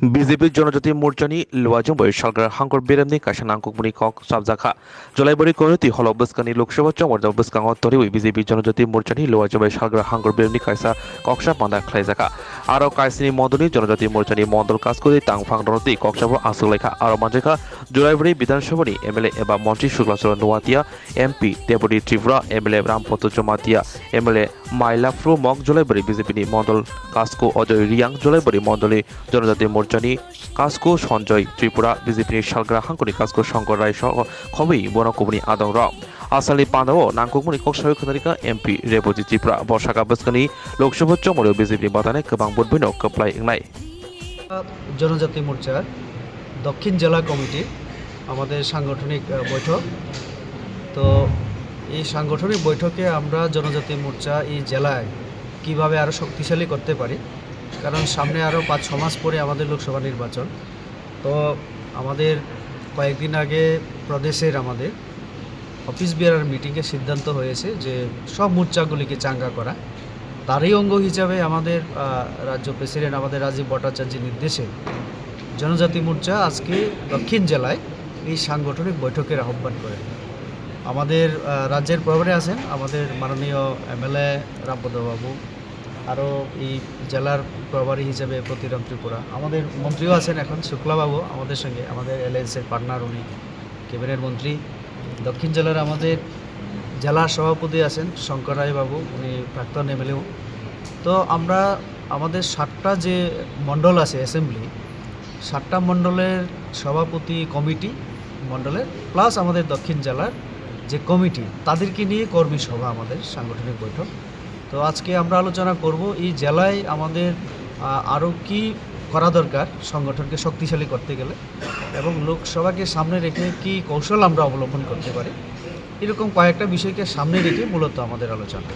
BJP Janajati Morchani Luajum by Shalgar Hankor Biremni Kashanang Kumuni Kok Sabzaka Jolabari Community Hollow Buskani Lokshava Chom or the Buskan Tori BJP Janajati Morchani Luajum by Shalgar Hankor Biremni Kaisa Koksha Panda Klezaka Aro Kaisini Moduni Janajati Morchani Mondol Kaskuri Tang Fang Doroti Kokshava Asuleka Aro Manjaka Jolabari Bidan Shavani MLA Eba Monti Shuklasura Nuatia MP Deputy Trivra MLA Rampoto Jomatia MLA Maila Fru Mok Jolabari BJP Mondol Kasko Ojoy Riang Jolabari Mondoli Janajati Morchani Kasko Sonjoy Tripura BJP Shalgra Hankuri Kasko Shankar Rai Khobi Bonakubuni Adongrogno Asali Pandao Nankukuni Kokshawi Khanarika MP Rebuji Tripura Boshaka Baskani Lok Sabha Chomoro BJP Batane Kabang Bodolno Koplai Ingnai জনজাতি মোর্চার দক্ষিণ জেলা committee আমাদের সাংগঠনিক বৈঠক তো এই সাংগঠনিক বৈঠকে আমরা জনজাতি মোর্চা এই জেলায় কিভাবে আরো শক্তিশালী করতে পারি কারণ সামনে আরো ৫-৬ মাস পরে আমাদের লোকসভা নির্বাচন তো আমাদের কয়েকদিন আগে প্রদেশের আমাদের অফিস বিয়ারার মিটিংয়ে সিদ্ধান্ত হয়েছে যে সব মোর্চাগুলিকে চাঙ্গা করা তারই অঙ্গ হিসাবে আমাদের রাজ্য প্রেসিডেন্ট আমাদের রাজীব ভট্টাচার্যের নির্দেশে জনজাতি মোর্চা আজকে দক্ষিণ জেলায় এই সাংগঠনিক বৈঠকের আহ্বান করে আমাদের রাজ্যের প্রভারে আছেন আমাদের মাননীয় এমএলএ রামপদবাবু আরও এই জেলার প্রভারী হিসেবে প্রতিরাম ত্রিপুরা আমাদের মন্ত্রীও আছেন এখন শুক্লাবাবু আমাদের সঙ্গে আমাদের এলএনসির পার্টনার উনি ক্যাবিনেট মন্ত্রী দক্ষিণ জেলার আমাদের জেলা সভাপতি আছেন শঙ্কর রায় বাবু উনি প্রাক্তন এমএলএ তো আমরা আমাদের 7টা যে মণ্ডল আছে অ্যাসেম্বলি 7টা মণ্ডলের সভাপতি কমিটি মণ্ডলের প্লাস আমাদের দক্ষিণ জেলার যে কমিটি তাদেরকে নিয়ে কর্মী সভা আমাদের সাংগঠনিক বৈঠক তো আজকে আমরা আলোচনা করব এই জেলায় আমাদের আরও কি করা দরকার সংগঠনকে শক্তিশালী করতে গেলে এবং লোকসভাকে সামনে রেখে কি কৌশল আমরা অবলম্বন করতে পারি এরকম কয়েকটা বিষয়কে সামনে রেখে মূলত আমাদের আলোচনা